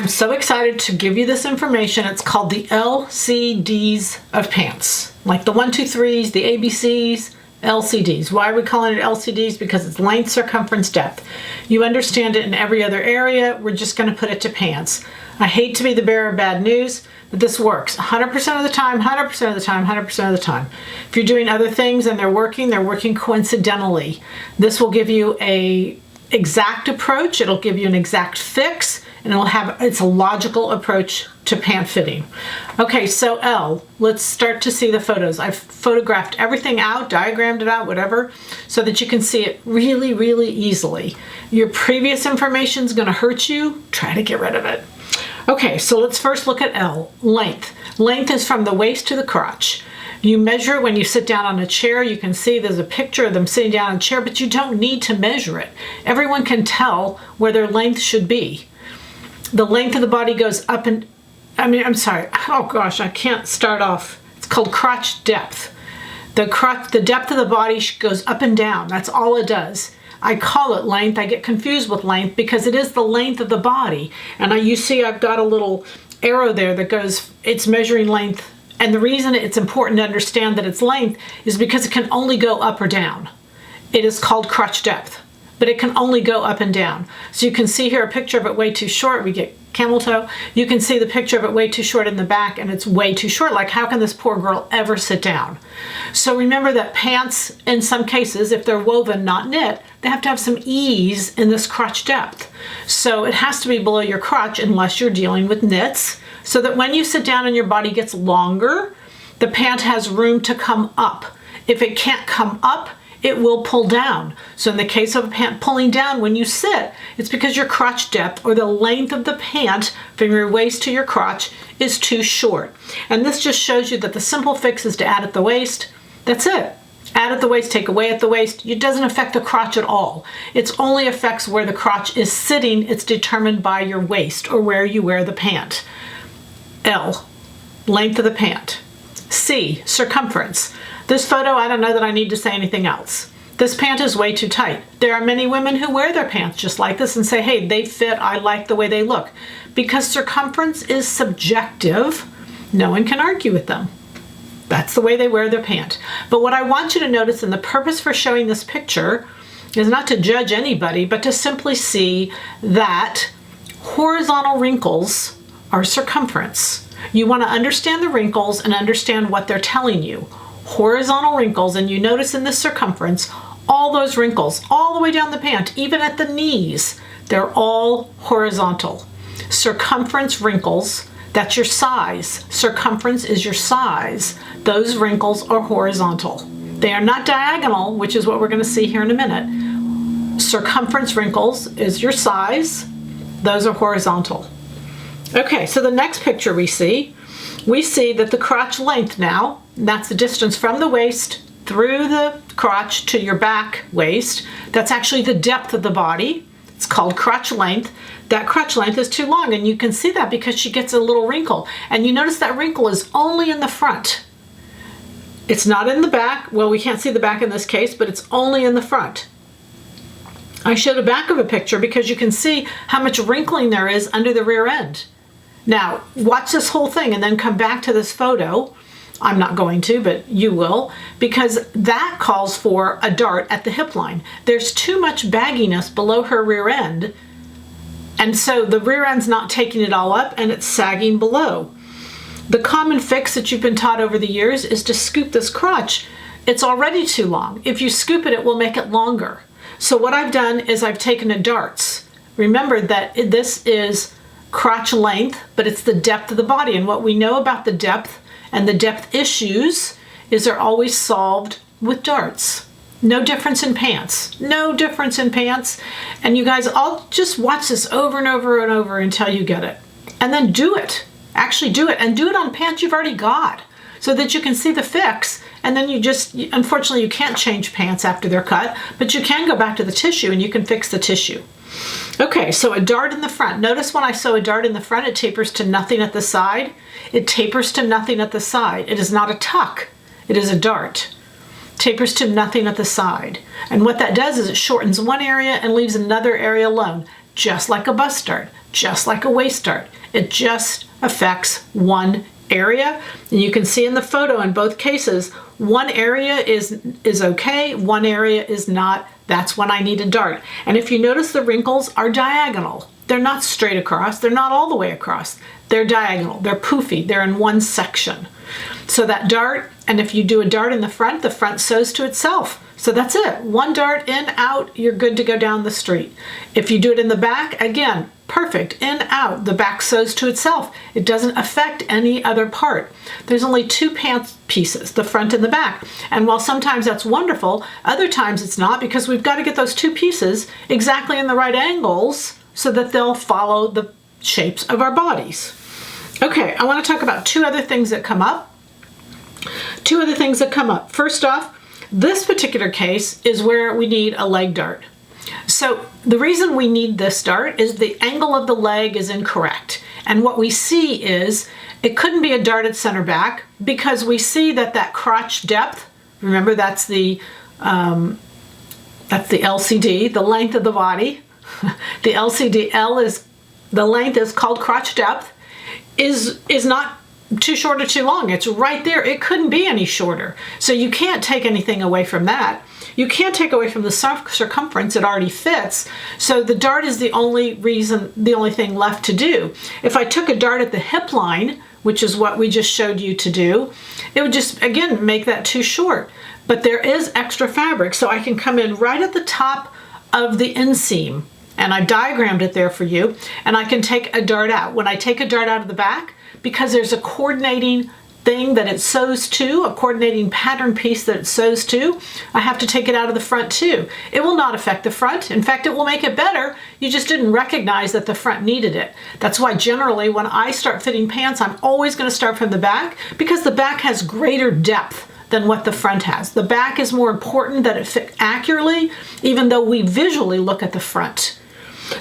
I'm so excited to give you this information. It's called the LCDs of pants. Like the 1, 2, 3s, the ABCs, LCDs. Why are we calling it LCDs? Because it's length, circumference, depth. You understand it in every other area. We're just going to put it to pants. I hate to be the bearer of bad news, but this works 100% of the time, 100% of the time, 100% of the time. If you're doing other things and they're working coincidentally. This will give you a exact approach. It'll give you an exact fix, and it's a logical approach to pant fitting. Okay, so L, let's start to see the photos. I've photographed everything out, diagrammed it out, whatever, so that you can see it really, really easily. Your previous information is going to hurt you. Try to get rid of it. Okay, so let's first look at L, length. Length is from the waist to the crotch. You measure it when you sit down on a chair. You can see there's a picture of them sitting down on a chair, but you don't need to measure it. Everyone can tell where their length should be. The length of the body goes up and, oh gosh, I can't start off. It's called crotch depth. The depth of the body goes up and down. That's all it does. I call it length. I get confused with length because it is the length of the body. And you see I've got a little arrow there that goes, it's measuring length. And the reason it's important to understand that it's length is because it can only go up or down. It is called crotch depth, but it can only go up and down. So you can see here a picture of it way too short. We get camel toe. You can see the picture of it way too short in the back, and it's way too short. Like, how can this poor girl ever sit down? So remember that pants, in some cases, if they're woven, not knit, they have to have some ease in this crotch depth. So it has to be below your crotch unless you're dealing with knits, so that when you sit down and your body gets longer, the pant has room to come up. If it can't come up, it will pull down. So in the case of a pant pulling down when you sit, it's because your crotch depth, or the length of the pant from your waist to your crotch, is too short. And this just shows you that the simple fix is to add at the waist. That's it. Add at the waist, take away at the waist. It doesn't affect the crotch at all. It only affects where the crotch is sitting. It's determined by your waist, or where you wear the pant. L, length of the pant. C, circumference. This photo, I don't know that I need to say anything else. This pant is way too tight. There are many women who wear their pants just like this and say, hey, they fit, I like the way they look. Because circumference is subjective, no one can argue with them. That's the way they wear their pant. But what I want you to notice, and the purpose for showing this picture, is not to judge anybody, but to simply see that horizontal wrinkles are circumference. You want to understand the wrinkles and understand what they're telling you. Horizontal wrinkles, and you notice in this circumference, all those wrinkles, all the way down the pant, even at the knees, they're all horizontal. Circumference wrinkles, that's your size. Circumference is your size. Those wrinkles are horizontal. They are not diagonal, which is what we're going to see here in a minute. Circumference wrinkles is your size. Those are horizontal. Okay, so the next picture we see that the crotch length now, that's the distance from the waist through the crotch to your back waist. That's actually the depth of the body. It's called crotch length. That crotch length is too long, and you can see that because she gets a little wrinkle. And you notice that wrinkle is only in the front. It's not in the back. Well, we can't see the back in this case, but it's only in the front. I showed a back of a picture because you can see how much wrinkling there is under the rear end. Now, watch this whole thing and then come back to this photo. I'm not going to, but you will, because that calls for a dart at the hip line. There's too much bagginess below her rear end, and so the rear end's not taking it all up and it's sagging below. The common fix that you've been taught over the years is to scoop this crotch. It's already too long. If you scoop it, it will make it longer. So what I've done is I've taken a darts. Remember that this is crotch length, but it's the depth of the body. And what we know about the depth and the depth issues is they're always solved with darts. No difference in pants. No difference in pants. And you guys all just watch this over and over and over until you get it. And then do it. Actually do it. And do it on pants you've already got so that you can see the fix. And then unfortunately you can't change pants after they're cut, but you can go back to the tissue and you can fix the tissue. Okay, so a dart in the front. Notice when I sew a dart in the front, it tapers to nothing at the side. It tapers to nothing at the side. It is not a tuck. It is a dart. Tapers to nothing at the side. And what that does is it shortens one area and leaves another area alone, just like a bust dart, just like a waist dart. It just affects one area. And you can see in the photo in both cases, one area is okay, one area is not. That's when I need a dart. And if you notice, the wrinkles are diagonal. They're not straight across. They're not all the way across. They're diagonal. They're poofy. They're in one section. So that dart, and if you do a dart in the front sews to itself. So that's it. One dart, in, out, you're good to go down the street. If you do it in the back, again, perfect, in, out, the back sews to itself. It doesn't affect any other part. There's only two pant pieces, the front and the back. And while sometimes that's wonderful, other times it's not, because we've got to get those two pieces exactly in the right angles so that they'll follow the shapes of our bodies. Okay, I want to talk about two other things that come up. First off, this particular case is where we need a leg dart. So the reason we need this dart is the angle of the leg is incorrect. And what we see is it couldn't be a dart at center back because we see that crotch depth, remember that's the LCD, the length of the body. The LCD, the length is called crotch depth, is not too short or too long. It's right there. It couldn't be any shorter. So you can't take anything away from that. You can't take away from the circumference. It already fits. So the dart is the only thing left to do. If I took a dart at the hip line, which is what we just showed you to do, it would just, again, make that too short. But there is extra fabric. So I can come in right at the top of the inseam, and I diagrammed it there for you, and I can take a dart out. When I take a dart out of the back, because there's a coordinating thing that it sews to, a coordinating pattern piece that it sews to, I have to take it out of the front too. It will not affect the front. In fact, it will make it better. You just didn't recognize that the front needed it. That's why generally when I start fitting pants, I'm always going to start from the back, because the back has greater depth than what the front has. The back is more important that it fit accurately, even though we visually look at the front.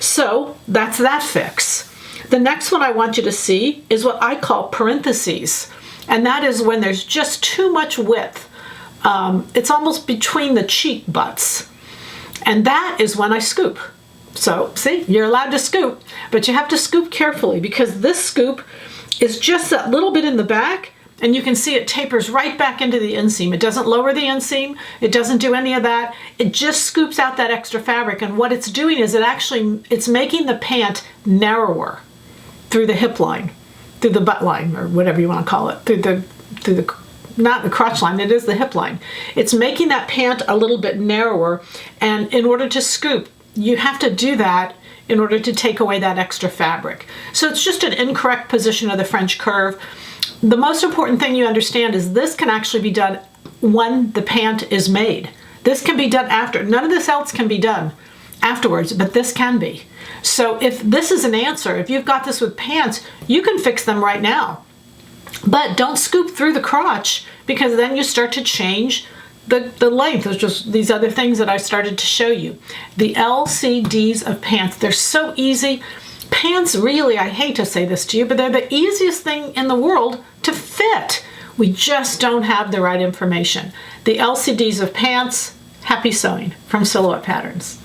So that's that fix. The next one I want you to see is what I call parentheses. And that is when there's just too much width. It's almost between the cheek butts. And that is when I scoop. So see, you're allowed to scoop, but you have to scoop carefully, because this scoop is just that little bit in the back, and you can see it tapers right back into the inseam. It doesn't lower the inseam. It doesn't do any of that. It just scoops out that extra fabric. And what it's doing is it's making the pant narrower through the hip line, through the butt line, or whatever you want to call it, through the not the crotch line, it is the hip line. It's making that pant a little bit narrower. And in order to scoop, you have to do that in order to take away that extra fabric. So it's just an incorrect position of the French curve. The most important thing you understand is this can actually be done when the pant is made. This can be done after. None of this else can be done afterwards, but this can be. So if this is an answer, if you've got this with pants, you can fix them right now. But don't scoop through the crotch, because then you start to change the length. There's just these other things that I started to show you. The LCDs of pants, they're so easy. Pants really, I hate to say this to you, but they're the easiest thing in the world to fit. We just don't have the right information. The LCDs of pants. Happy sewing from Silhouette Patterns.